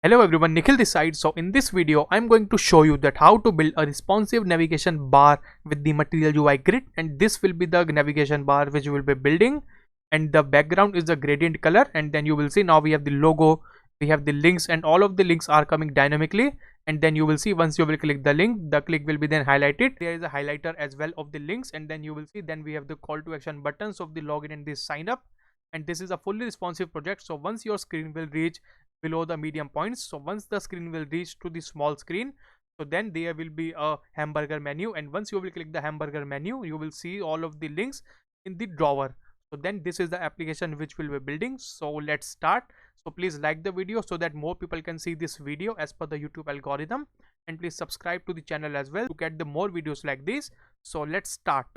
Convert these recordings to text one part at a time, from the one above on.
Hello everyone, Nikhil this side. So in this video, I'm going to show you that how to build a responsive navigation bar with the Material UI grid, and this will be the navigation bar which we will be building, and the background is the gradient color. And then you will see now we have the logo, we have the links, and all of the links are coming dynamically. And then you will see once you will click the link, the click will be then highlighted. There is a highlighter as well of the links, and then you will see then we have the call to action buttons of the login and the sign up. And this is a fully responsive project, so once your screen will reach below the medium points, so once the screen will reach to the small screen, so then there will be a hamburger menu, and once you will click the hamburger menu, you will see all of the links in the drawer. So then this is the application which we'll be building. So let's start. So please like the video so that more people can see this video as per the YouTube algorithm, and please subscribe to the channel as well to get the more videos like this. So let's start.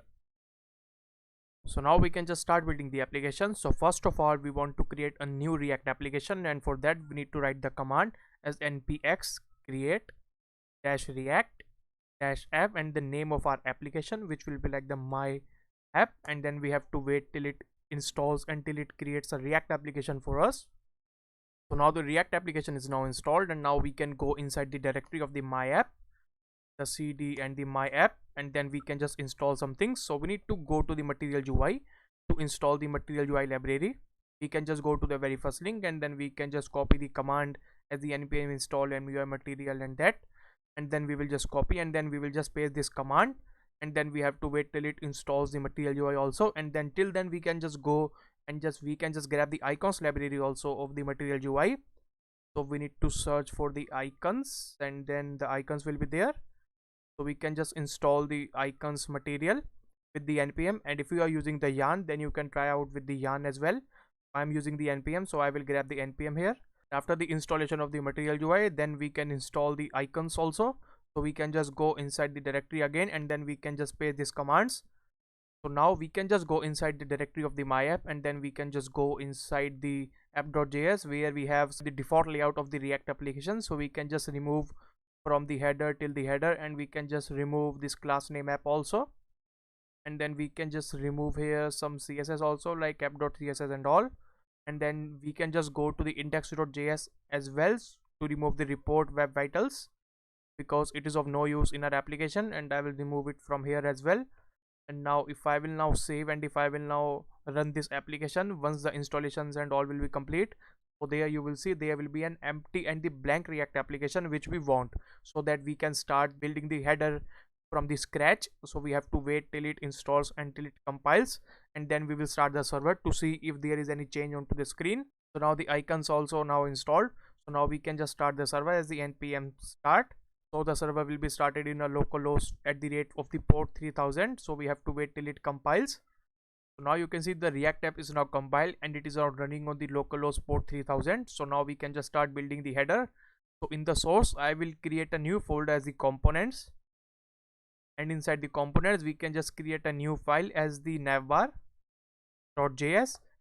So now we can just start building the application. So first of all, we want to create a new React application, and for that we need to write the command as npx create -react-app and the name of our application, which will be like the my app, and then we have to wait till it installs until it creates a React application for us. So now the React application is now installed, and now we can go inside the directory of the my app, the cd and the my app, and then we can just install some things. So we need to go to the Material UI to install the Material UI library. We can just go to the very first link, and then we can just copy the command as the npm install MUI material and that, and then we will just copy, and then we will just paste this command, and then we have to wait till it installs the Material UI also. And then till then we can just go and we can just grab the icons library also of the Material UI. So we need to search for the icons, and then the icons will be there. So we can just install the icons material with the npm, and if you are using the yarn, then you can try out with the yarn as well. I'm using the npm, so I will grab the npm here. After the installation of the Material UI, then we can install the icons also. So we can just go inside the directory again, and then we can just paste these commands. So now we can just go inside the directory of the my app, and then we can just go inside the app.js where we have the default layout of the React application. So we can just remove from the header till the header, and we can just remove this class name app also, and then we can just remove here some css also like app.css and all. And then we can just go to the index.js as well to remove the report web vitals because it is of no use in our application, and I will remove it from here as well. And now if I will now save, and if I will now run this application, once the installations and all will be complete, so there you will see there will be an empty and the blank React application which we want, so that we can start building the header from the scratch. So we have to wait till it installs until it compiles, and then we will start the server to see if there is any change onto the screen. So now the icons also now installed, so now we can just start the server as the npm start. So the server will be started in a localhost at the rate of the port 3000. So we have to wait till it compiles. So now you can see the React app is now compiled, and it is now running on the localhost port 3000. So now we can just start building the header. So in the source, I will create a new folder as the components, and inside the components we can just create a new file as the navbar.js,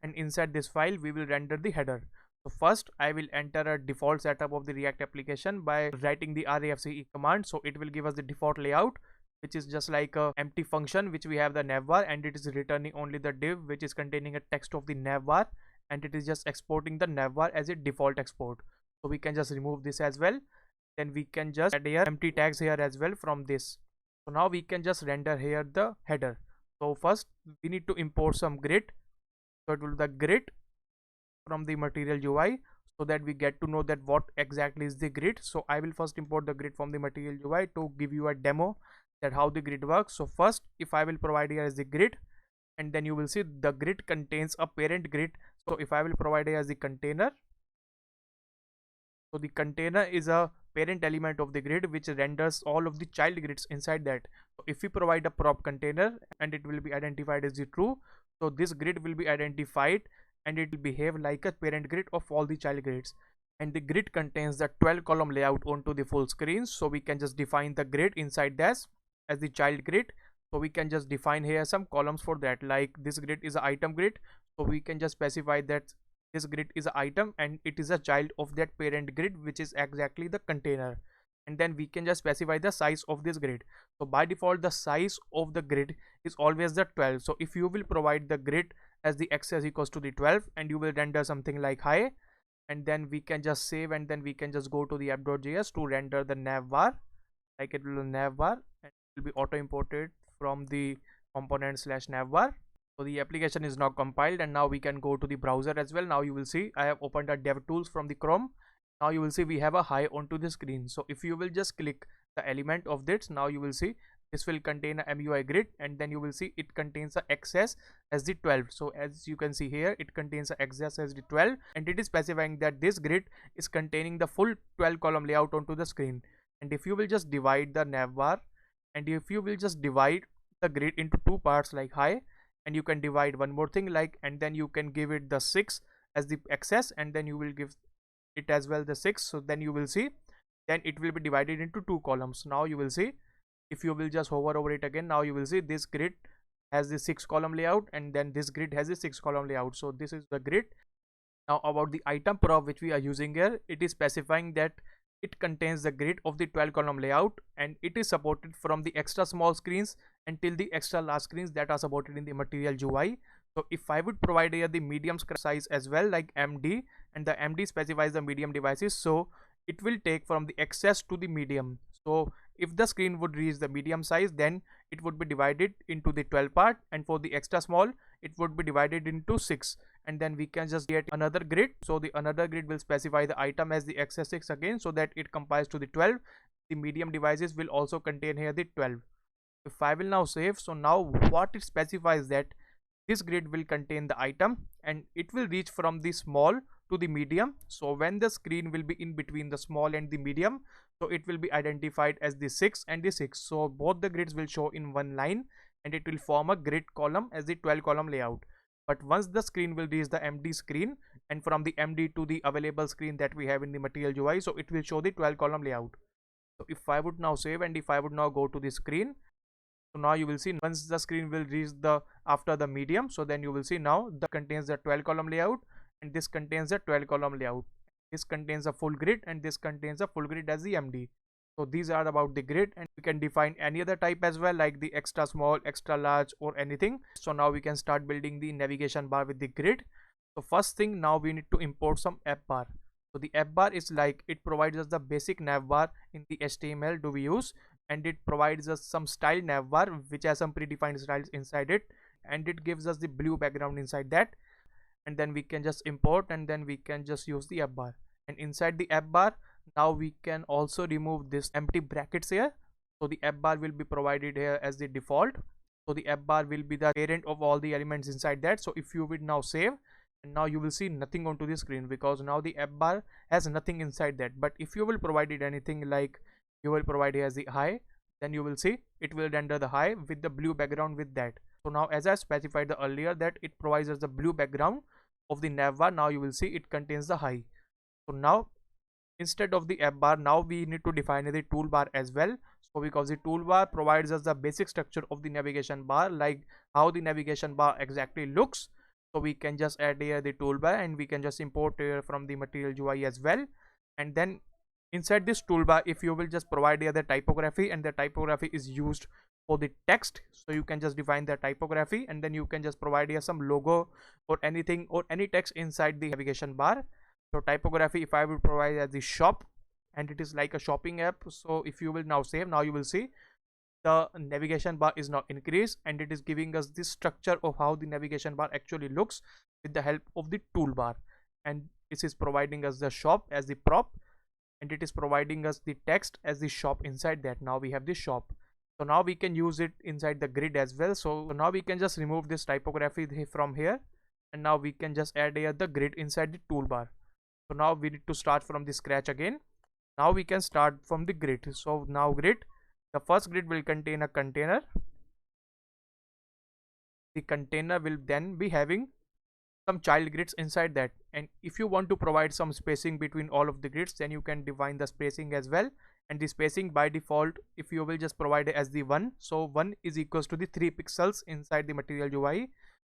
and inside this file we will render the header. So first I will enter a default setup of the React application by writing the rafce command. So it will give us the default layout, which is just like a empty function which we have the navbar, and it is returning only the div which is containing a text of the navbar, and it is just exporting the navbar as a default export. So we can just remove this as well. Then we can just add here empty tags here as well from this. So now we can just render here the header. So first we need to import some grid. So it will be the grid from the Material UI, so that we get to know that what exactly is the grid. So I will first import the grid from the Material UI to give you a demo that how the grid works. So first if I will provide here as the grid, and then you will see the grid contains a parent grid. So if I will provide here as the container, so the container is a parent element of the grid which renders all of the child grids inside that. So if we provide a prop container, and it will be identified as the true, so this grid will be identified, and it will behave like a parent grid of all the child grids. And the grid contains the 12 column layout onto the full screen. So we can just define the grid inside this as the child grid. So we can just define here some columns for that, like this grid is an item grid. So we can just specify that this grid is an item and it is a child of that parent grid, which is exactly the container. And then we can just specify the size of this grid. So by default the size of the grid is always the 12. So if you will provide the grid as the x is equals to the 12, and you will render something like hi, and then we can just save, and then we can just go to the app.js to render the navbar. Like it will navbar, and it will be auto imported from the component slash navbar. So the application is now compiled, and now we can go to the browser as well. Now you will see I have opened a DevTools from the Chrome. Now you will see we have a hi onto the screen. So if you will just click the element of this, now you will see this will contain a MUI grid, and then you will see it contains a XS as the 12. So as you can see here, it contains a XS as the 12, and it is specifying that this grid is containing the full 12 column layout onto the screen. And if you will just divide the navbar, and if you will just divide the grid into two parts like hi, and you can divide one more thing like, and then you can give it the 6 as the XS, and then you will give it as well the 6. So then you will see, then it will be divided into two columns. Now you will see, if you will just hover over it again, now you will see this grid has the 6 column layout, and then this grid has a 6 column layout. So this is the grid. Now about the item prop which we are using here, it is specifying that it contains the grid of the 12 column layout, and it is supported from the extra small screens until the extra large screens that are supported in the MaterialUI. So if I would provide here the medium size as well, like MD, and the MD specifies the medium devices, so it will take from the XS to the medium. So if the screen would reach the medium size, then it would be divided into the 12 part, and for the extra small it would be divided into 6, and then we can just get another grid. So the another grid will specify the item as the XS6 again, so that it compiles to the 12. The medium devices will also contain here the 12. If I will now save, so now what it specifies that this grid will contain the item, and it will reach from the small to the medium. So when the screen will be in between the small and the medium, so it will be identified as the 6 and the 6. So both the grids will show in one line, and it will form a grid column as the 12 column layout. But once the screen will reach the MD screen, and from the MD to the available screen that we have in the MaterialUI, so it will show the 12 column layout. So if I would now save, and if I would now go to the screen, so now you will see once the screen will reach the after the medium, so then you will see now that contains the 12 column layout, and this contains the 12 column layout. This contains a full grid, and this contains a full grid as the MD. So these are about the grid, and we can define any other type as well, like the extra small, extra large, or anything. So now we can start building the navigation bar with the grid. So first thing, now we need to import some app bar. So the app bar is like, it provides us the basic nav bar in the HTML do we use, and it provides us some style nav bar which has some predefined styles inside it, and it gives us the blue background inside that. And then we can just import, and then we can just use the app bar. And inside the app bar, now we can also remove this empty brackets here. So the app bar will be provided here as the default. So the app bar will be the parent of all the elements inside that. So if you will now save, and now you will see nothing onto the screen, because now the app bar has nothing inside that. But if you will provide it anything, like you will provide it as the hi, then you will see it will render the hi with the blue background with that. So now, as I specified the earlier, that it provides us the blue background of the navbar, now you will see it contains the hi. So now instead of the app bar, now we need to define the toolbar as well. So because the toolbar provides us the basic structure of the navigation bar, like how the navigation bar exactly looks. So we can just add here the toolbar, and we can just import here from the MaterialUI as well. And then inside this toolbar, if you will just provide here the typography, and the typography is used for the text, so you can just define the typography, and then you can just provide here some logo or anything or any text inside the navigation bar. So typography, if I will provide as the shop, and it is like a shopping app. So if you will now save, now you will see the navigation bar is now increased, and it is giving us this structure of how the navigation bar actually looks with the help of the toolbar. And this is providing us the shop as the prop, and it is providing us the text as the shop inside that. Now we have the shop. So now we can use it inside the grid as well. So now we can just remove this typography from here, and now we can just add here the grid inside the toolbar. So now we need to start from the scratch again. Now we can start from the grid. So now grid, the first grid will contain a container. The container will then be having some child grids inside that, and if you want to provide some spacing between all of the grids, then you can define the spacing as well. And the spacing by default, if you will just provide it as the 1, so 1 is equals to the 3 pixels inside the MaterialUI.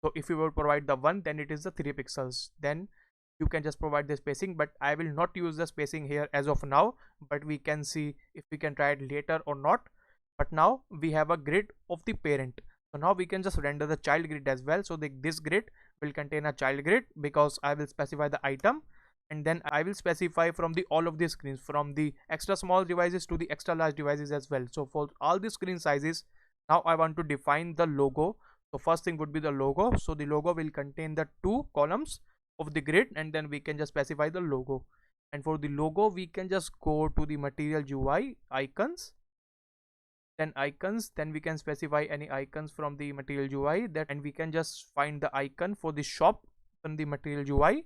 So if you will provide the 1, then it is the 3 pixels. Then you can just provide the spacing, but I will not use the spacing here as of now, but we can see if we can try it later or not. But now we have a grid of the parent, so now we can just render the child grid as well. So this grid will contain a child grid, because I will specify the item. and then I will specify from the all of these screens, from the extra small devices to the extra large devices as well. So for all the screen sizes, now I want to define the logo. So first thing would be the logo. So the logo will contain the 2 columns of the grid, and then we can just specify the logo. And for the logo, we can just go to the material UI icons, then icons, then we can specify any icons from the material UI that, and we can just find the icon for the shop from the material UI.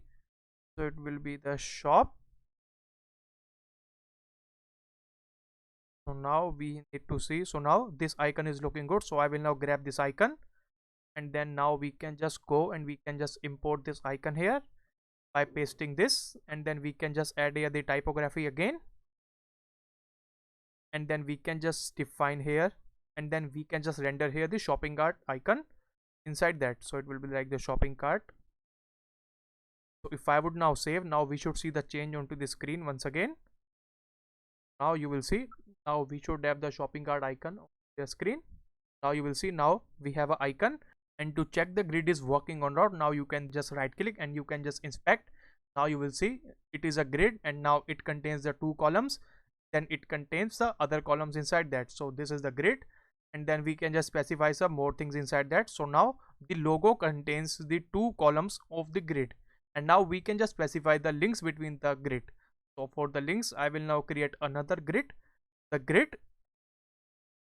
So it will be the shop. So now we need to see, so now this icon is looking good, so I will now grab this icon, and then now we can just go and we can just import this icon here by pasting this, and then we can just add here the typography again, and then we can just define here, and then we can just render here the shopping cart icon inside that. So it will be like the shopping cart. So if I would now save, now we should see the change onto the screen once again. Now you will see, now we should have the shopping cart icon on the screen. Now you will see, now we have an icon, and to check the grid is working or not, now you can just right click and you can just inspect. Now you will see it is a grid, and now it contains the 2 columns, then it contains the other columns inside that. So this is the grid, and then we can just specify some more things inside that. So now the logo contains the 2 columns of the grid, and now we can just specify the links between the grid. So for the links, I will now create another grid, the grid,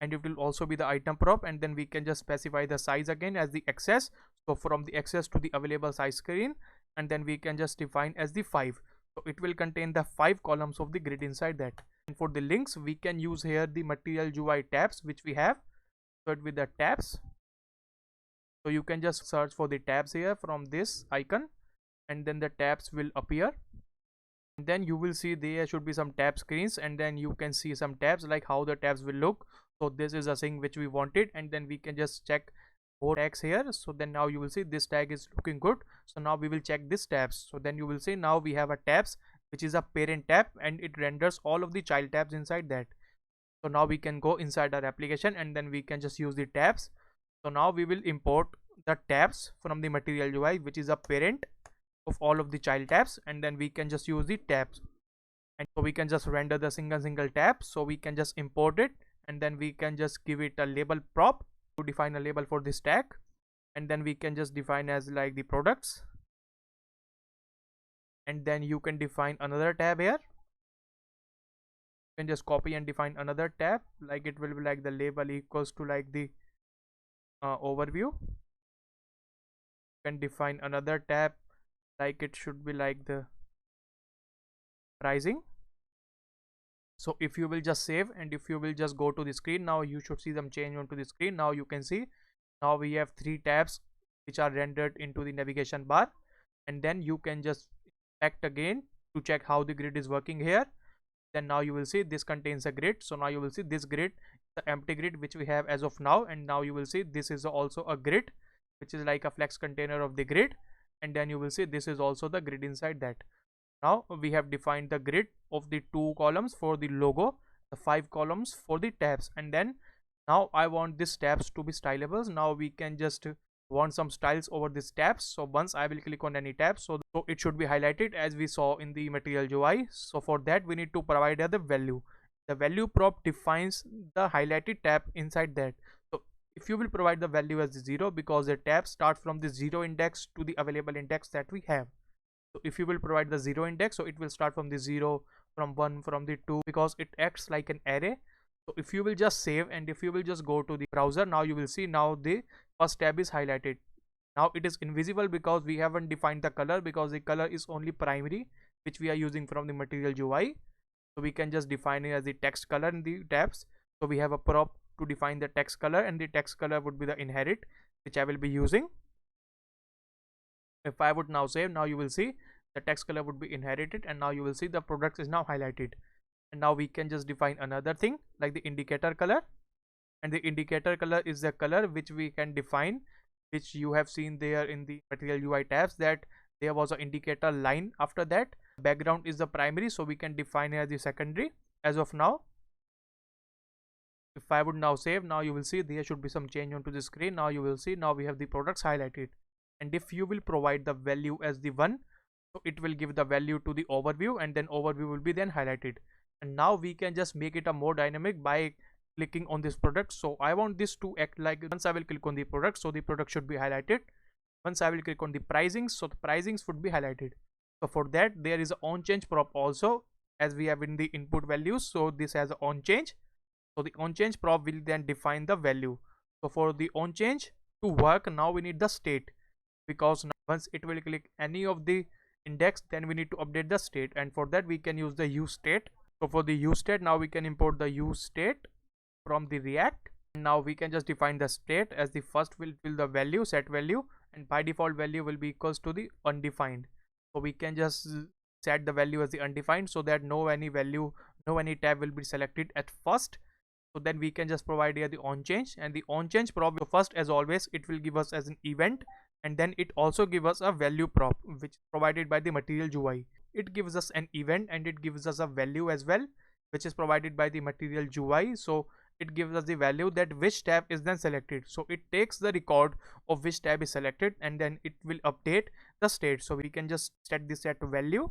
and it will also be the item prop, and then we can just specify the size again as the access. So from the access to the available size screen, and then we can just define as the 5. So it will contain the 5 columns of the grid inside that. And for the links, we can use here the material UI tabs which we have. So it with the tabs, so you can just search for the tabs here from this icon, and then the tabs will appear, and then you will see there should be some tab screens, and then you can see some tabs like how the tabs will look. So this is a thing which we wanted, and then we can just check more tags here. So then now you will see this tag is looking good, so now we will check this tabs. So then you will see now we have a tabs which is a parent tab, and it renders all of the child tabs inside that. So now we can go inside our application, and then we can just use the tabs. So now we will import the tabs from the material UI, which is a parent of all of the child tabs, and then we can just use the tabs, and so we can just render the single tab. So we can just import it, and then we can just give it a label prop to define a label for this tag, and then we can just define as like the products, and then you can define another tab here. You can just copy and define another tab, like it will be like the label equals to like the overview. You can define another tab, like it should be like the pricing. So if you will just save, and if you will just go to the screen, now you should see them change onto the screen. Now you can see, now we have 3 tabs which are rendered into the navigation bar, and then you can just inspect again to check how the grid is working here. Then now you will see this contains a grid. So now you will see this grid, the empty grid which we have as of now, and now you will see this is also a grid which is like a flex container of the grid, and then you will see this is also the grid inside that. Now we have defined the grid of the 2 columns for the logo, the 5 columns for the tabs, and then now I want these tabs to be stylables. Now we can just want some styles over these tabs. So once I will click on any tab, so it should be highlighted as we saw in the material UI. So for that we need to provide the value. The value prop defines the highlighted tab inside that. So if you will provide the value as 0, because the tab starts from the 0 index to the available index that we have. So if you will provide the 0 index, so it will start from the 0, from 1, from the 2, because it acts like an array. So if you will just save, and if you will just go to the browser, now you will see now the first tab is highlighted. Now it is invisible because we haven't defined the color, because the color is only primary which we are using from the material UI. So we can just define it as the text color in the tabs. So we have a prop to define the text color, and the text color would be the inherit which I will be using. If I would now save, now you will see the text color would be inherited, and now you will see the product is now highlighted. And now we can just define another thing like the indicator color, and the indicator color is the color which we can define, which you have seen there in the material UI tabs, that there was an indicator line after that. Background is the primary, so we can define it as the secondary as of now. If I would now save, now you will see there should be some change onto the screen. Now you will see now we have the products highlighted, and if you will provide the value as the 1, So it will give the value to the overview, and then overview will be then highlighted. And now we can just make it a more dynamic by clicking on this product. So I want this to act like, once I will click on the product, so the product should be highlighted. Once I will click on the pricings, so the pricings would be highlighted. So for that there is a on change prop also, as we have in the input values. So this has a on change. So the on change prop will then define the value. So for the on change to work, now we need the state, because now once it will click any of the index, then we need to update the state, and for that we can use the use state. So for the use state, now we can import the use state from the React. Now we can just define the state as the first will fill the value, set value, and by default value will be equals to the undefined. So we can just set the value as the undefined, so that no any value, no any tab will be selected at first. So then we can just provide here the on change, and the on change prop, first as always it will give us as an event, and then it also gives us a value prop which is provided by the MaterialUI. It gives us an event and it gives us a value as well, which is provided by the MaterialUI. So it gives us the value that which tab is then selected. So it takes the record of which tab is selected, and then it will update the state. So we can just set this set value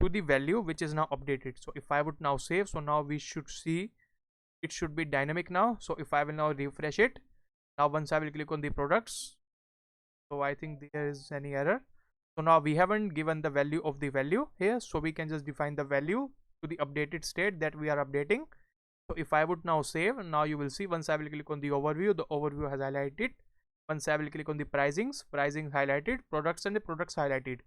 to the value which is now updated. So if I would now save, so now we should see it should be dynamic now. So if I will now refresh it, now once I will click on the products, so I think there is any error. So now we haven't given the value of the value here, so we can just define the value to the updated state that we are updating. So if I would now save, now you will see once I will click on the overview has highlighted. Once I will click on the pricing highlighted, products and the products highlighted.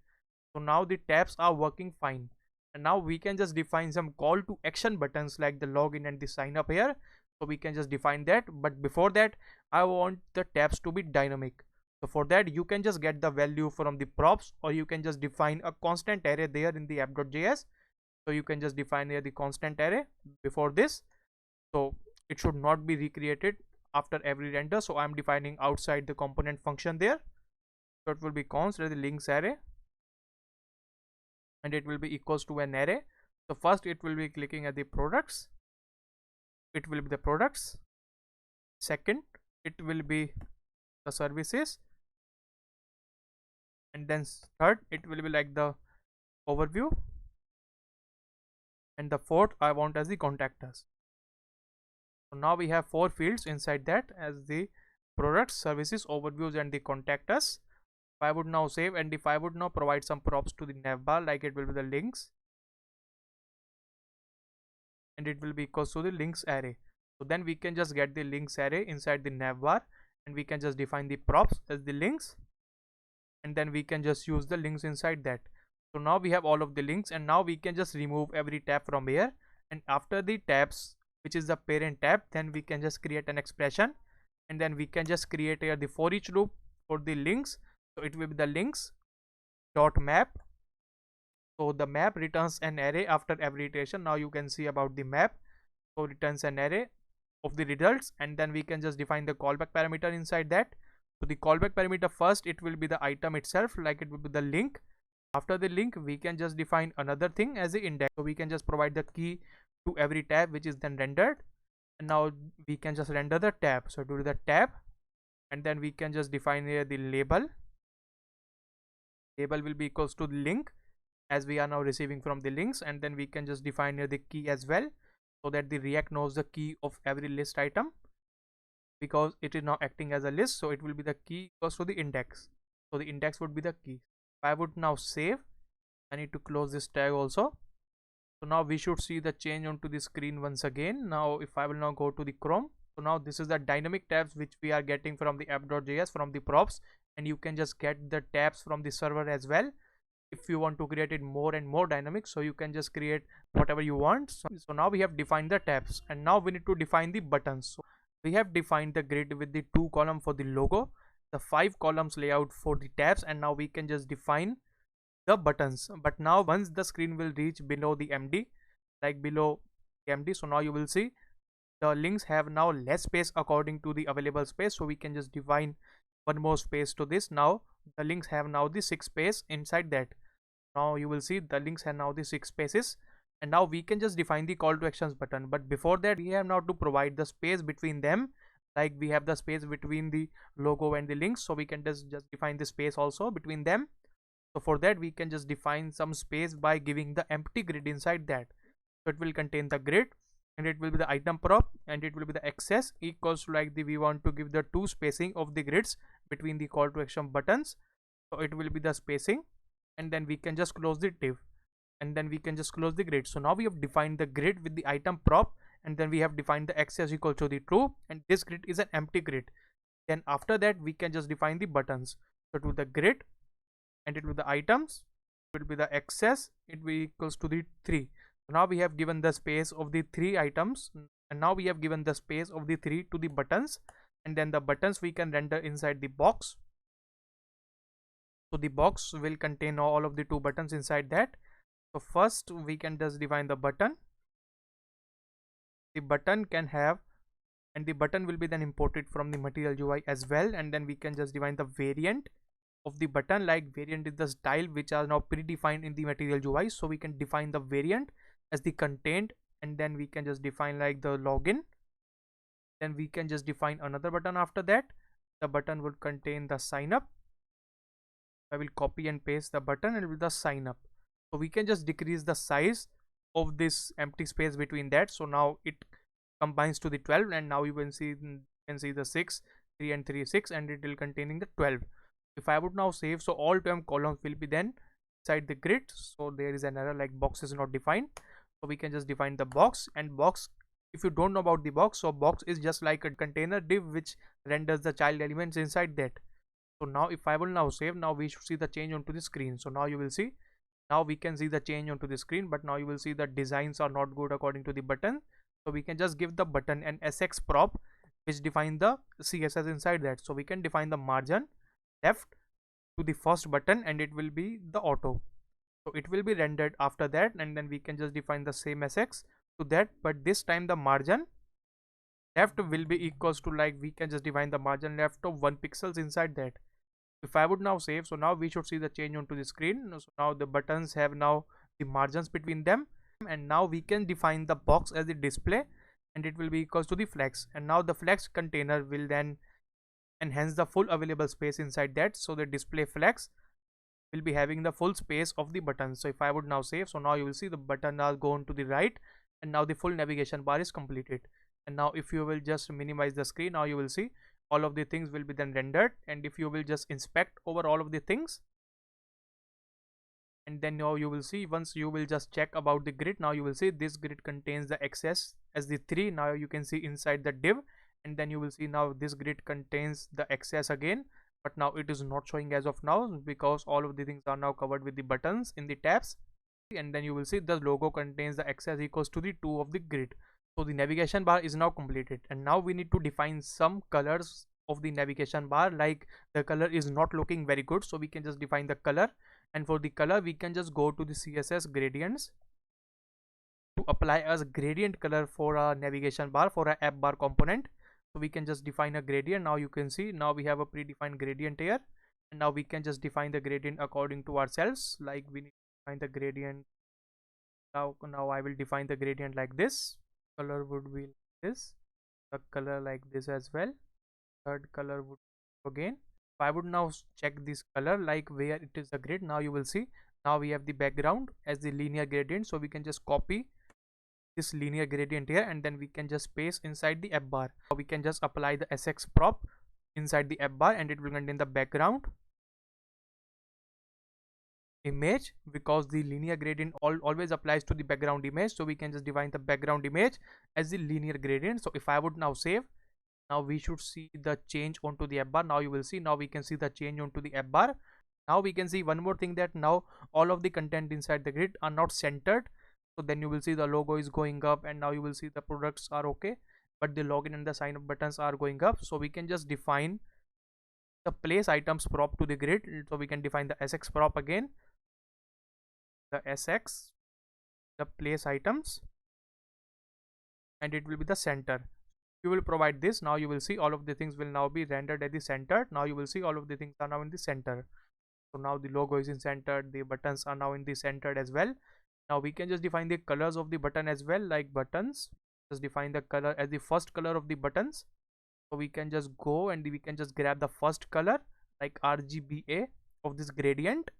So now the tabs are working fine, and now we can just define some call to action buttons like the login and the sign up here. So we can just define that, but before that I want the tabs to be dynamic. So for that you can just get the value from the props, or you can just define a constant array there in the app.js. So you can just define here the constant array before this, so it should not be recreated after every render. So I'm defining outside the component function there. So it will be const the links array, and it will be equals to an array. So first it will be clicking at the products, it will be the products. Second it will be the services, and then third it will be like the overview, and the fourth I want as the contact us. So now we have 4 fields inside that as the products, services, overviews, and the contact us. If I would now save, and if I would now provide some props to the navbar, like it will be the links, and it will be equals to the links array. So then we can just get the links array inside the navbar, and we can just define the props as the links, and then we can just use the links inside that. So now we have all of the links, and now we can just remove every tab from here, and after the tabs, which is the parent tab, then we can just create an expression, and then we can just create here the for each loop for the links. So it will be the links dot map. So the map returns an array after every iteration. Now you can see about the map, so returns an array of the results, and then we can just define the callback parameter inside that. So the callback parameter, first it will be the item itself, like it will be the link. After the link we can just define another thing as the index. So we can just provide the key to every tab which is then rendered, and now we can just render the tab. So do the tab, and then we can just define here the label. Label will be equals to the link, as we are now receiving from the links, and then we can just define here the key as well, so that the React knows the key of every list item, because it is now acting as a list. So it will be the key equals to the index, so the index would be the key. If I would now save, I need to close this tag also. So now we should see the change onto the screen once again. Now if I will now go to the Chrome, so now this is the dynamic tabs which we are getting from the app.js, from the props, and you can just get the tabs from the server as well if you want to create it more and more dynamic. So you can just create whatever you want. So now we have defined the tabs, and now we need to define the buttons. So we have defined the grid with the 2 column for the logo, the 5 columns layout for the tabs, and now we can just define the buttons. But now once the screen will reach below the MD, like below the MD, so now you will see the links have now less space according to the available space. So we can just define one more space to this. Now the links have now the 6 space inside that. Now you will see the links have now the 6 spaces, and now we can just define the call to actions button. But before that we have now to provide the space between them, like we have the space between the logo and the links. So we can just define the space also between them. So for that we can just define some space by giving the empty grid inside that. So it will contain the grid, and it will be the item prop, and it will be the access equals to like the we want to give the two spacing of the grids between the call to action buttons. So it will be the spacing, and then we can just close the div, and then we can just close the grid. So now we have defined the grid with the item prop, and then we have defined the access equal to the true, and this grid is an empty grid. Then after that we can just define the buttons. So to the grid, and it will be the items, it will be the access, it will be equals to the 3. So now we have given the space of the 3 items, and now we have given the space of the 3 to the buttons, and then the buttons we can render inside the box. So the box will contain all of the 2 buttons inside that. So first we can just define the button. The button can have, and the button will be then imported from the material UI as well, and then we can just define the variant of the button. Like variant is the style which are now predefined in the material UI, so we can define the variant as the content, and then we can just define like the login. Then we can just define another button after that. The button would contain the sign up. I will copy and paste the button and with the sign up. So we can just decrease the size of this empty space between that. So now it combines to the 12, and now you can see the 6, 3 and 3, 6, and it will containing the 12. If I would now save, so all 12 columns will be then inside the grid. So there is an error like box is not defined. So we can just define the box, and box, if you don't know about the box, so box is just like a container div which renders the child elements inside that. So now if I will now save, now we should see the change onto the screen. So now you will see, now we can see the change onto the screen, but now you will see the designs are not good according to the button. So we can just give the button an SX prop which define the CSS inside that. So we can define the margin left to the first button, and it will be the auto. So it will be rendered after that, and then we can just define the same SX to that, but this time the margin left will be equals to like we can just define the margin left of 1 pixels inside that. If I would now save, so now we should see the change onto the screen. So now the buttons have now the margins between them, and now we can define the box as the display, and it will be equals to the flex, and now the flex container will then enhance the full available space inside that. So the display flex will be having the full space of the button. So if I would now save, so now you will see the button are gone to the right, and now the full navigation bar is completed. And now if you will just minimize the screen, now you will see all of the things will be then rendered. And if you will just inspect over all of the things, and then now you will see, once you will just check about the grid, now you will see this grid contains the access as the 3. Now you can see inside the div, and then you will see now this grid contains the access again, but now it is not showing as of now because all of the things are now covered with the buttons in the tabs. And then you will see the logo contains the access equals to the 2 of the grid. So the navigation bar is now completed, and now we need to define some colors of the navigation bar. Like the color is not looking very good, so we can just define the color, and for the color we can just go to the CSS gradients to apply as gradient color for a navigation bar for a app bar component. So we can just define a gradient. Now you can see now we have a predefined gradient here, and now we can just define the gradient according to ourselves. Like we need to define the gradient. Now I will define the gradient like this. Color would be like this, the color like this as well, third color would again. If I would now check this color like where it is the grid, now you will see now we have the background as the linear gradient. So we can just copy this linear gradient here, and then we can just paste inside the app bar. We can just apply the SX prop inside the app bar, and it will contain the background image because the linear gradient always applies to the background image. So we can just define the background image as the linear gradient. So if I would now save, now we should see the change onto the app bar. Now you will see, now we can see the change onto the app bar. Now we can see one more thing, that now all of the content inside the grid are not centered. So then you will see the logo is going up, and now you will see the products are okay, but the login and the sign up buttons are going up. So we can just define the place items prop to the grid. So we can define the SX prop again, the SX, the place items, and it will be the center. You will provide this. Now you will see all of the things will now be rendered at the center. Now you will see all of the things are now in the center. So now the logo is in center, the buttons are now in the center as well. Now we can just define the colors of the button as well. Like buttons, just define the color as the first color of the buttons. So we can just go and we can just grab the first color like RGBA of this gradient,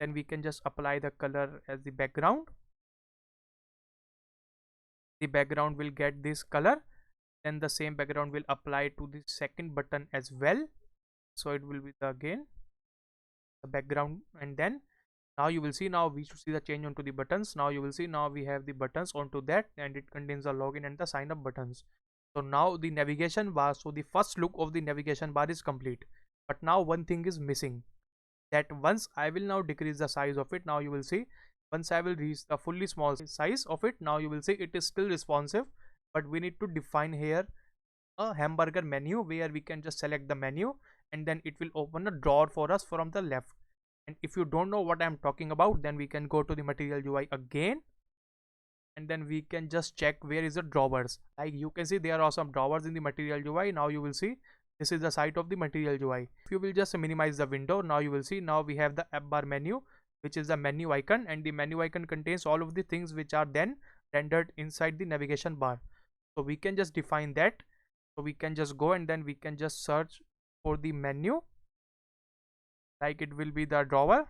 Then we can just apply the color as the background. The background will get this color. Then the same background will apply to the second button as well. So it will be again the background, and then now you will see, now we should see the change onto the buttons. Now you will see, now we have the buttons onto that, and it contains the login and the sign up buttons. So now the navigation bar, so the first look of the navigation bar is complete. But now one thing is missing, that once I will now decrease the size of it, now you will see, once I will reach the fully small size of it, now you will see it is still responsive. But we need to define here a hamburger menu where we can just select the menu, and then it will open a drawer for us from the left. And if you don't know what I'm talking about, then we can go to the Material UI again, and then we can just check where is the drawers. Like you can see, there are some drawers in the Material UI. Now you will see this is the site of the Material UI. If you will just minimize the window, now you will see, now we have the app bar menu, which is the menu icon, and the menu icon contains all of the things which are then rendered inside the navigation bar. So we can just define that. So we can just go, and then we can just search for the menu, like it will be the drawer,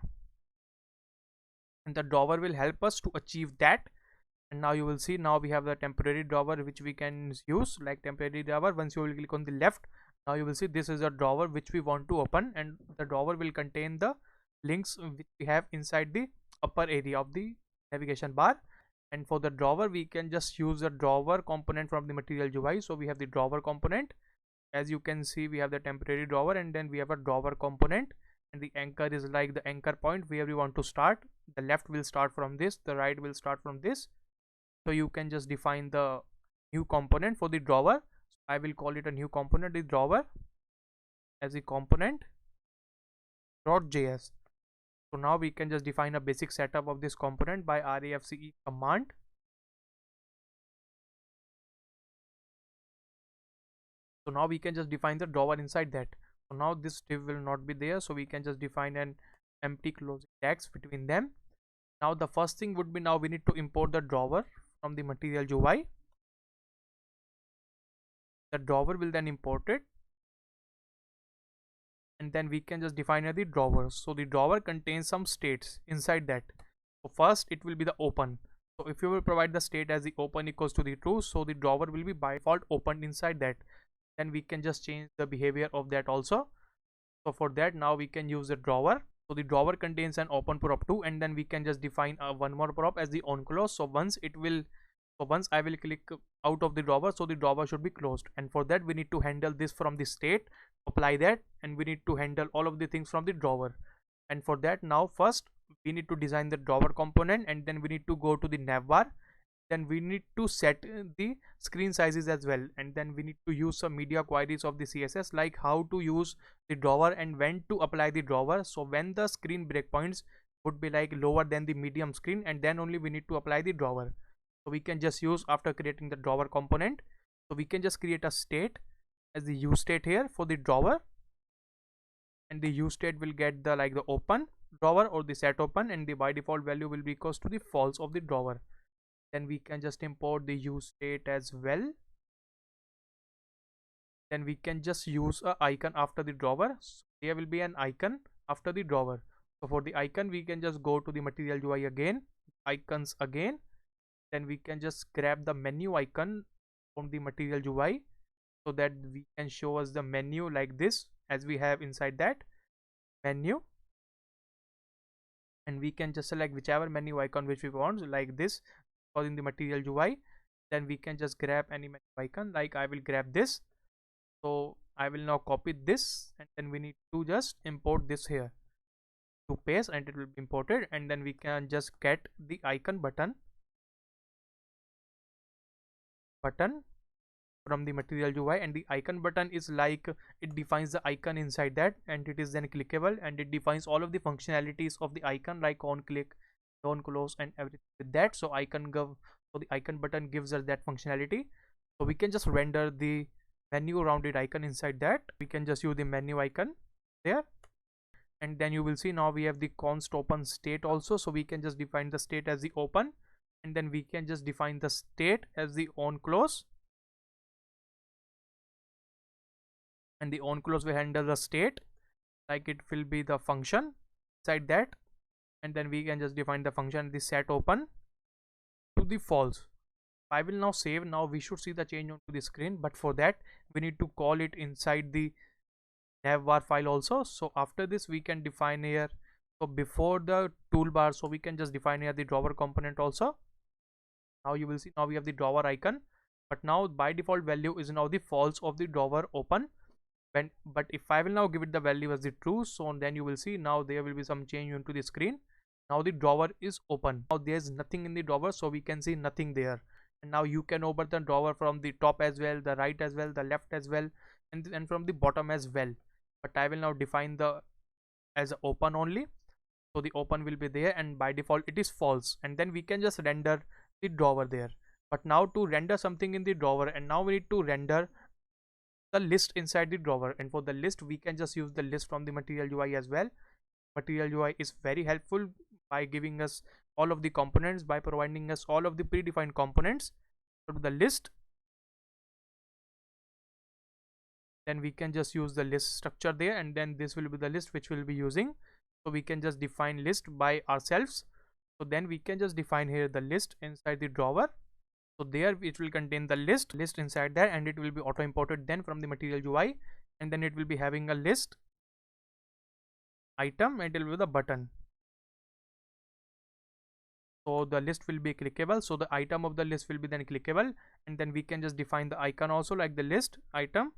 and the drawer will help us to achieve that. And now you will see, now we have the temporary drawer which we can use, like temporary drawer. Once you will click on the left, now you will see this is a drawer which we want to open, and the drawer will contain the links which we have inside the upper area of the navigation bar. And for the drawer, we can just use the drawer component from the Material UI. So we have the drawer component. As you can see, we have the temporary drawer, and then we have a drawer component, and the anchor is like the anchor point where we want to start. The left will start from this, the right will start from this. So you can just define the new component for the drawer. So I will call it a new component, the drawer, as a component .js. So now we can just define a basic setup of this component by RAFCE command. So now we can just define the drawer inside that. So now this div will not be there, so we can just define an empty closing tags between them. Now the first thing would be, now we need to import the drawer from the Material UI. The drawer will then import it, and then we can just define the drawer. So the drawer contains some states inside that. So first it will be the open. So if you will provide the state as the open equals to the true, so the drawer will be by default opened inside that. Then we can just change the behavior of that also. So for that, now we can use the drawer. So the drawer contains an open prop 2, and then we can just define one more prop as the on close. So once I will click out of the drawer, so the drawer should be closed. And for that, we need to handle this from the state, apply that, and we need to handle all of the things from the drawer. And for that, now first we need to design the drawer component, and then we need to go to the navbar. Then we need to set the screen sizes as well, and then we need to use some media queries of the CSS, like how to use the drawer and when to apply the drawer. So when the screen breakpoints would be like lower than the medium screen, and then only we need to apply the drawer. So we can just use after creating the drawer component. So we can just create a state as the use state here for the drawer, and the use state will get the like the open drawer or the set open, and the by default value will be equals to the false of the drawer. Then we can just import the use state as well. Then we can just use a icon after the drawer. So there will be an icon after the drawer. So for the icon, we can just go to the Material UI again, icons again. Then we can just grab the menu icon from the Material UI, so that we can show us the menu like this, as we have inside that menu. And we can just select whichever menu icon which we want, like this, or in the Material UI. Then we can just grab any menu icon, like I will grab this. So I will now copy this, and then we need to just import this here to paste, and it will be imported. And then we can just get the icon button from the Material UI, and the icon button is like, it defines the icon inside that, and it is then clickable, and it defines all of the functionalities of the icon, like on click, on close, and everything with that. So the icon button gives us that functionality. So we can just render the menu rounded icon inside that. We can just use the menu icon there, and then you will see, now we have the const open state also. So we can just define the state as the open, and then we can just define the state as the on close, and the on close will handle the state, like it will be the function inside that. and then we can just define the function the set open to the false. I will now save. Now we should see the change onto the screen, but for that we need to call it inside the navbar file also. So after this we can define here, so before the toolbar, so we can just define here the drawer component also. Now you will see now we have the drawer icon, but now by default value is now the false of the drawer open. But if I will now give it the value as the true, so then you will see now there will be some change into the screen. Now the drawer is open. Now there's nothing in the drawer, so we can see nothing there. And now you can open the drawer from the top as well, the right as well, the left as well, and from the bottom as well. But I will now define the as open only, so the open will be there, and by default it is false, and then we can just render the drawer there. But now to render something in the drawer, and now we need to render the list inside the drawer, and for the list we can just use the list from the Material UI as well. Material UI is very helpful by giving us all of the components, by providing us all of the predefined components. So the list, then we can just use the list structure there, and then this will be the list which we'll be using. So we can just define list by ourselves. So then we can just define here the list inside the drawer. So there it will contain the list inside there, and it will be auto imported then from the Material UI, and then it will be having a list item, and it will be the button. So the list will be clickable, so the item of the list will be then clickable, and then we can just define the icon also, like the list item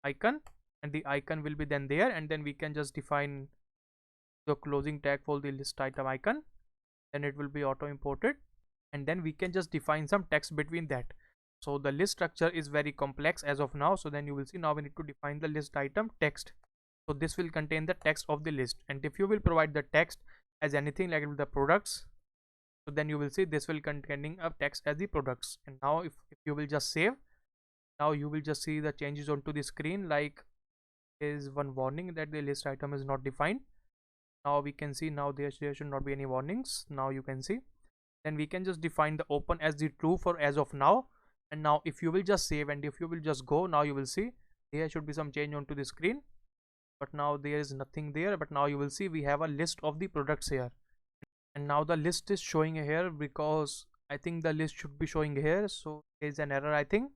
icon, and the icon will be then there, and then we can just define the closing tag for the list item icon, then it will be auto imported, and then we can just define some text between that. So the list structure is very complex as of now, so then you will see now we need to define the list item text. So this will contain the text of the list, and if you will provide the text as anything like the products, so then you will see this will containing a text as the products. And now if you will just save, now you will just see the changes onto the screen, like there is one warning that the list item is not defined. Now we can see now there should not be any warnings. Now you can see, then we can just define the open as the true for as of now. And now if you will just save, and if you will just go, now you will see there should be some change onto the screen, but now there is nothing there. But now you will see we have a list of the products here, and now the list is showing here because I think the list should be showing here, so there is an error I think.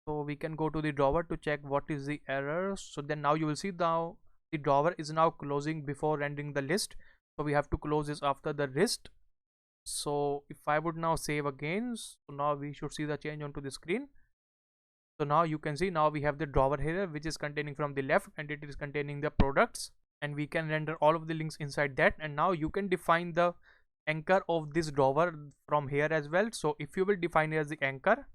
So we can go to the drawer to check what is the error. So then now you will see now the drawer is now closing before rendering the list, so we have to close this after the list. So if I would now save again, so now we should see the change onto the screen. So now you can see now we have the drawer here which is containing from the left, and it is containing the products, and we can render all of the links inside that. And now you can define the anchor of this drawer from here as well. So if you will define it as the anchor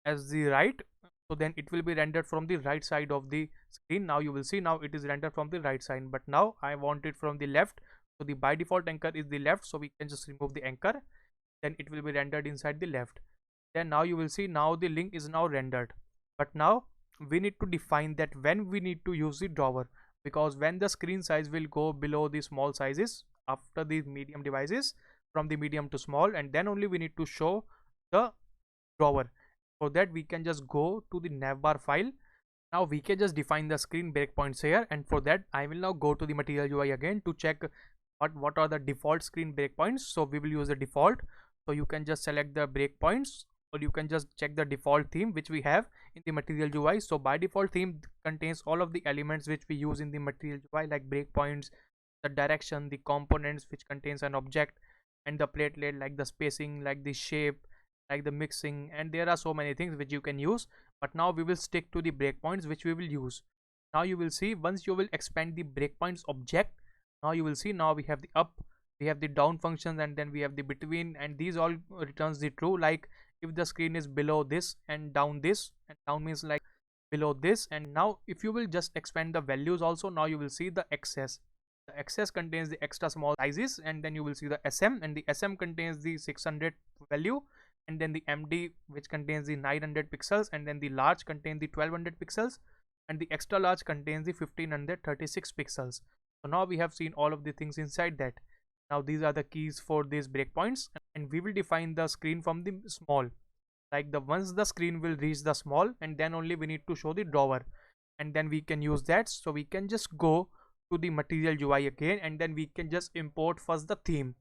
as the right, so then it will be rendered from the right side of the screen. Now you will see now it is rendered from the right side, but now I want it from the left, so the by default anchor is the left, so we can just remove the anchor, then it will be rendered inside the left. Then now you will see now the link is now rendered, but now we need to define that when we need to use the drawer, because when the screen size will go below the small sizes after the medium devices, from the medium to small, and then only we need to show the drawer. For that we can just go to the navbar file. Now we can just define the screen breakpoints here, and for that I will now go to the Material UI again to check what are the default screen breakpoints. So we will use the default, so you can just select the breakpoints, or you can just check the default theme which we have in the Material UI. So by default theme contains all of the elements which we use in the Material UI, like breakpoints, the direction, the components which contains an object, and the platelet, like the spacing, like the shape, like the mixing, and there are so many things which you can use. But now we will stick to the breakpoints which we will use. Now you will see once you will expand the breakpoints object, now you will see now we have the up, we have the down functions, and then we have the between, and these all returns the true, like if the screen is below this and down this, and down means like below this. And now if you will just expand the values also, now you will see the XS. The XS contains the extra small sizes, and then you will see the SM, and the SM contains the 600 value, and then the MD which contains the 900 pixels, and then the large contains the 1200 pixels, and the extra large contains the 1536 pixels. So now we have seen all of the things inside that. Now these are the keys for these breakpoints, and we will define the screen from the small, like the once the screen will reach the small, and then only we need to show the drawer, and then we can use that. So we can just go to the material UI again, and then we can just import first the theme.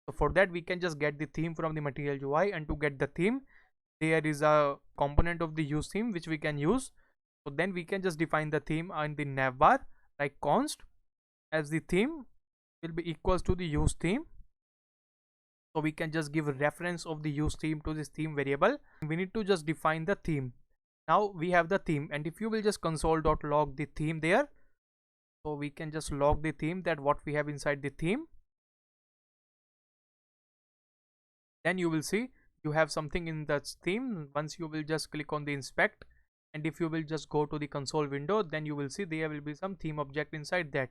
So for that we can just get the theme from the material UI, and to get the theme there is a component of the use theme which we can use. So then we can just define the theme in the navbar, like const as the theme will be equals to the use theme. So we can just give a reference of the use theme to this theme variable. We need to just define the theme. Now we have the theme, and if you will just console.log the theme there, so we can just log the theme, that what we have inside the theme. Then you will see you have something in the theme. Once you will just click on the inspect, and if you will just go to the console window, then you will see there will be some theme object inside that.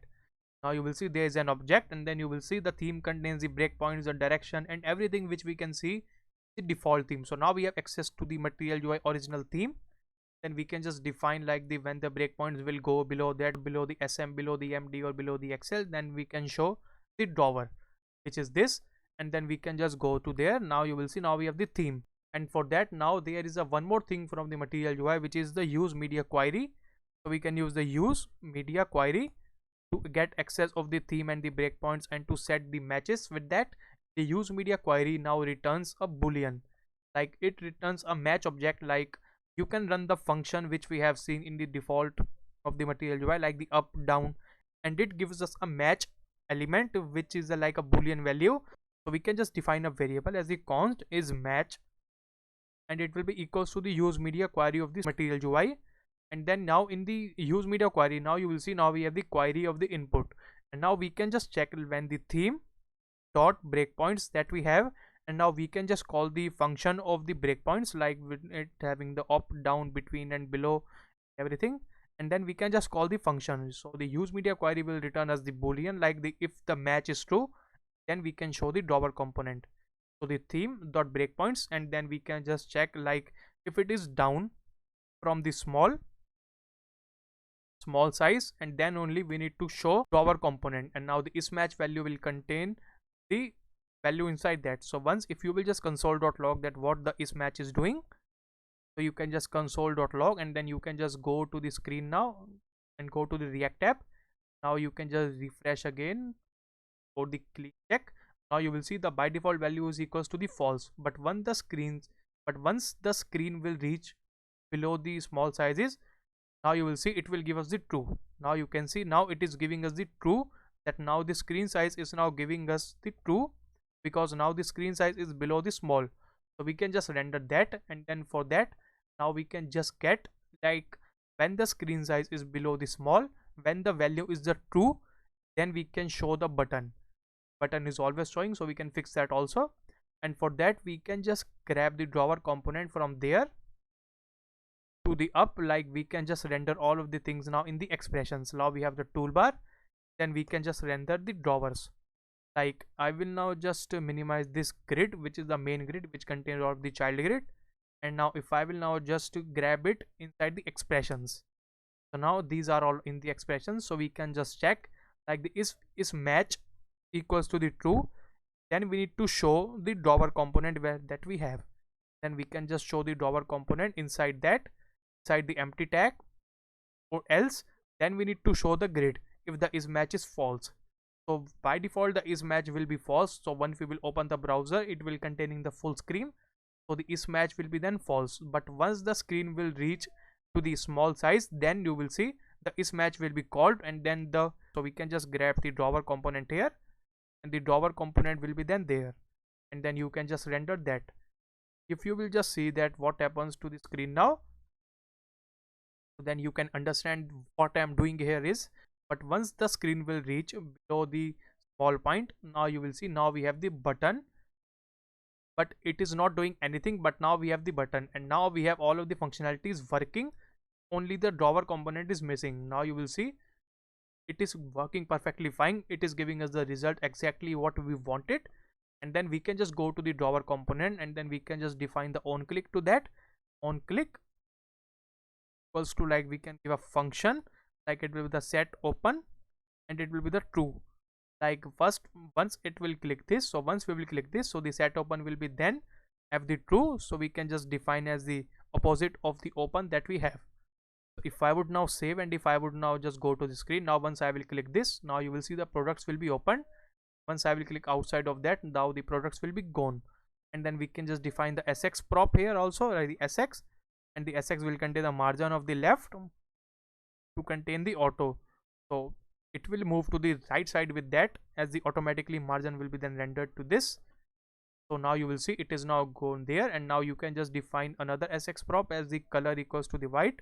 Now you will see there is an object, and then you will see the theme contains the breakpoints, the direction, and everything which we can see the default theme. So now we have access to the material UI original theme. Then we can just define like the when the breakpoints will go below that, below the SM, below the MD, or below the XL. Then we can show the drawer, which is this, and then we can just go to there. Now you will see now we have the theme, and for that now there is a one more thing from the material UI, which is the use media query. So we can use the use media query to get access of the theme and the breakpoints, and to set the matches with that. The use media query now returns a boolean, like it returns a match object. Like you can run the function which we have seen in the default of the material UI, like the up, down, and it gives us a match element which is like a boolean value. So we can just define a variable as the const is match, and it will be equals to the use media query of this material UI. And then now in the use media query, now you will see now we have the query of the input, and now we can just check when the theme dot breakpoints that we have, and now we can just call the function of the breakpoints, like with it having the up, down, between, and below, everything. And then we can just call the function. So the use media query will return us the boolean, like the if the match is true, then we can show the drawer component. So the theme dot breakpoints, and then we can just check like if it is down from the small size, and then only we need to show drawer component. And now the isMatch value will contain the value inside that. So once if you will just console.log that what the isMatch is doing, so you can just console.log, and then you can just go to the screen now and go to the React app. Now you can just refresh again for the click check. Now you will see the by default value is equals to the false, but once the screen will reach below the small sizes, now you will see it will give us the true. Now you can see now it is giving us the true, that now the screen size is now giving us the true, because now the screen size is below the small. So we can just render that, and then for that now we can just get like when the screen size is below the small, when the value is the true, then we can show the button is always showing, so we can fix that also. And for that we can just grab the drawer component from there to the up, like we can just render all of the things now in the expressions. Now we have the toolbar, then we can just render the drawers. Like I will now just minimize this grid, which is the main grid which contains all of the child grid. And now if I will now just grab it inside the expressions, so now these are all in the expressions. So we can just check like the is match equals to the true, then we need to show the drawer component where that we have. Then we can just show the drawer component inside that, inside the empty tag, or else then we need to show the grid if the isMatch is false. So by default the isMatch will be false, so once we will open the browser it will containing the full screen, so the isMatch will be then false. But once the screen will reach to the small size, then you will see the isMatch will be called, and then so we can just grab the drawer component here, and the drawer component will be then there, and then you can just render that. If you will just see that what happens to the screen now, then you can understand what I am doing here is. But once the screen will reach below the small point, now you will see now we have the button, but it is not doing anything, but now we have the button, and now we have all of the functionalities working, only the drawer component is missing. Now you will see it is working perfectly fine, it is giving us the result exactly what we wanted. And then we can just go to the drawer component, and then we can just define the on click to that. On click equals to, like we can give a function, like it will be the set open, and it will be the true. Like first once it will click this, so once we will click this, so the set open will be then have the true. So we can just define as the opposite of the open that we have. If I would now save and if I would now just go to the screen, now once I will click this, now you will see the products will be opened. Once I will click outside of that, now the products will be gone. And then we can just define the SX prop here also, the SX, and the SX will contain the margin of the left to contain the auto. So it will move to the right side with that, as the automatically margin will be then rendered to this. So now you will see it is now gone there, and now you can just define another SX prop as the color equals to the white.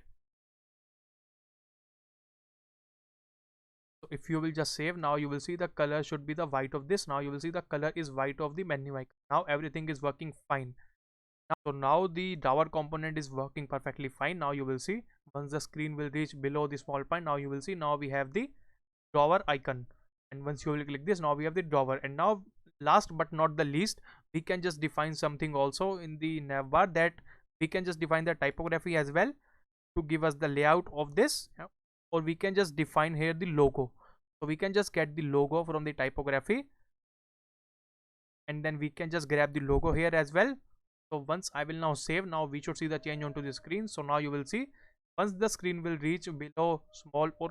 So if you will just save, now you will see the color should be the white of this. Now you will see the color is white of the menu icon. Now everything is working fine. So now the drawer component is working perfectly fine. Now you will see once the screen will reach below the small point, now you will see now we have the drawer icon, and once you will click this, now we have the drawer. And now last but not the least, we can just define something also in the navbar, that we can just define the typography as well to give us the layout of this, or we can just define here the logo. So we can just get the logo from the typography, and then we can just grab the logo here as well. So once I will now save, now we should see the change onto the screen. So now you will see once the screen will reach below small or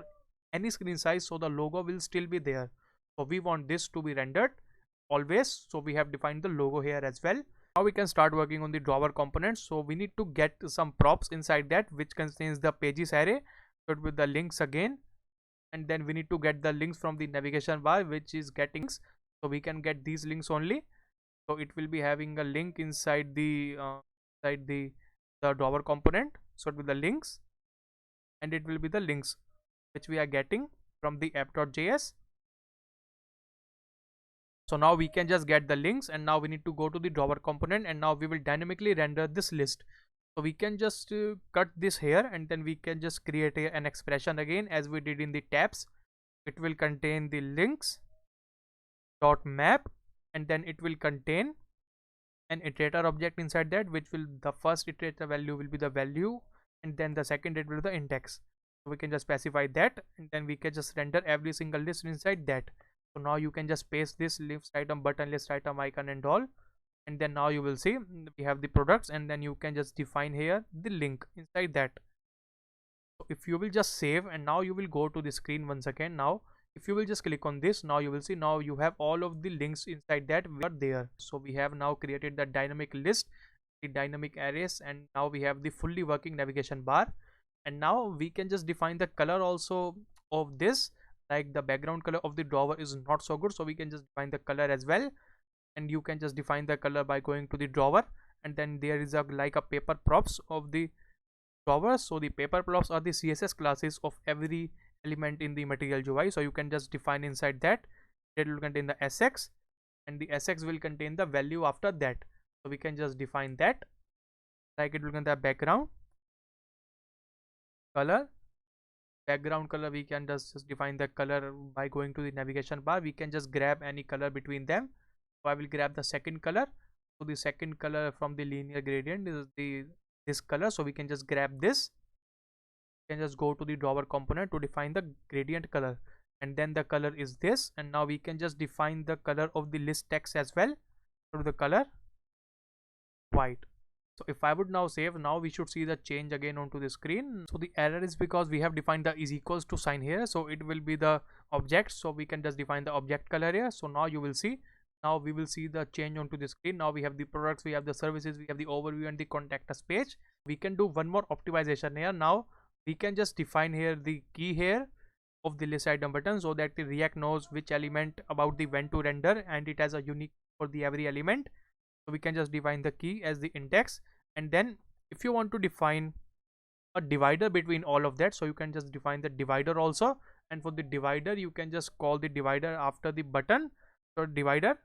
any screen size, so the logo will still be there. So we want this to be rendered always, so we have defined the logo here as well. Now we can start working on the drawer components. So we need to get some props inside that, which contains the pages array with the links again, and then we need to get the links from the navigation bar, which is getting links. So we can get these links only. So it will be having a link inside the drawer component. So it will be the links, and it will be the links which we are getting from the app.js. So now we can just get the links, and now we need to go to the drawer component, and now we will dynamically render this list. So we can just cut this here, and then we can just create an expression again as we did in the tabs. It will contain the links dot map, and then it will contain an iterator object inside that, which will, the first iterator value will be the value, and then the second it will be the index. So we can just specify that, and then we can just render every single list inside that. So now you can just paste this list item button, list item icon and all, and then now you will see we have the products, and then you can just define here the link inside that. So if you will just save, and now you will go to the screen once again. Now if you will just click on this, now you will see now you have all of the links inside that are there. So we have now created the dynamic list, the dynamic arrays, and now we have the fully working navigation bar. And now we can just define the color also of this, like the background color of the drawer is not so good, so we can just define the color as well. And you can just define the color by going to the drawer, and then there is a like a paper props of the drawer. So the paper props are the CSS classes of every element in the material UI. So you can just define inside that. It will contain the SX, and the SX will contain the value after that. So we can just define that, like it will contain the background color. Background color, we can just define the color by going to the navigation bar. We can just grab any color between them. So I will grab the second color. So the second color from the linear gradient is this color. So we can just grab this. We can just go to the drawer component to define the gradient color, and then the color is this. And now we can just define the color of the list text as well. So the color white. So if I would now save, now we should see the change again onto the screen. So the error is because we have defined the is equals to sign here, so it will be the object. So we can just define the object color here. So now you will see, now we will see the change onto the screen. Now we have the products, we have the services, we have the overview and the contact us page. We can do one more optimization here. Now we can just define here the key here of the list item button, so that the React knows which element about the when to render, and it has a unique for the every element. So we can just define the key as the index, and then if you want to define a divider between all of that, so you can just define the divider also. And for the divider, you can just call the divider after the button. So divider,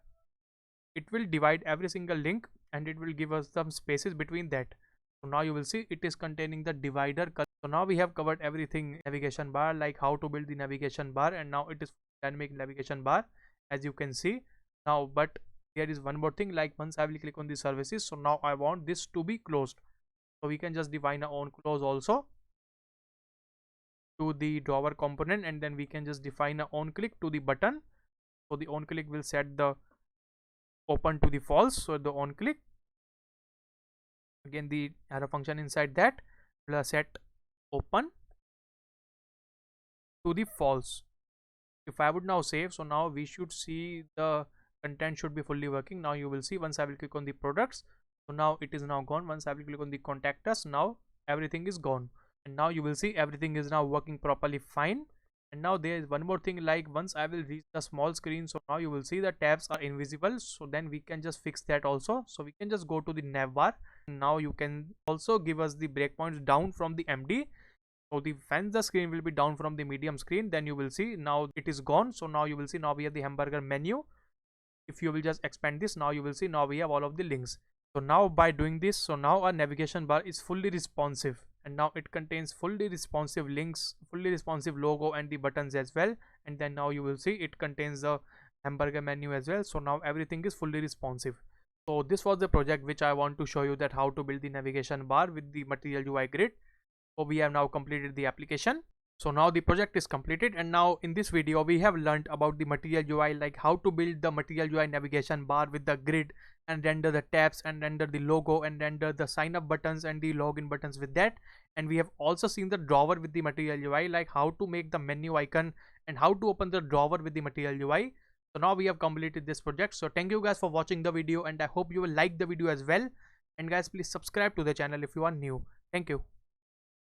it will divide every single link, and it will give us some spaces between that. So now you will see it is containing the divider color. So now we have covered everything navigation bar, like how to build the navigation bar, and now it is dynamic navigation bar, as you can see now. But there is one more thing, like once I will click on the services, so now I want this to be closed. So we can just define our own close also to the drawer component, and then we can just define a on click to the button. So the on click will set the open to the false. So the on click, again the arrow function inside that will set open to the false. If I would now save, so now we should see the content should be fully working. Now you will see once I will click on the products, so now it is now gone. Once I will click on the contact us, now everything is gone, and now you will see everything is now working properly fine. And now there is one more thing, like once I will reach the small screen, so now you will see the tabs are invisible, so then we can just fix that also. So we can just go to the navbar. Now you can also give us the breakpoints down from the MD. So the when the screen will be down from the medium screen, then you will see now it is gone. So now you will see now we have the hamburger menu. If you will just expand this, now you will see now we have all of the links. So now by doing this, so now our navigation bar is fully responsive, and now it contains fully responsive links, fully responsive logo and the buttons as well. And then now you will see it contains the hamburger menu as well. So now everything is fully responsive. So this was the project which I want to show you, that how to build the navigation bar with the MaterialUI grid. So we have now completed the application. So now the project is completed, and now in this video we have learned about the MaterialUI, like how to build the MaterialUI navigation bar with the grid, and render the tabs, and render the logo, and render the sign up buttons and the login buttons with that. And we have also seen the drawer with the MaterialUI, like how to make the menu icon and how to open the drawer with the MaterialUI. So now we have completed this project. So thank you guys for watching the video, and I hope you will like the video as well. And guys, please subscribe to the channel if you are new. Thank you.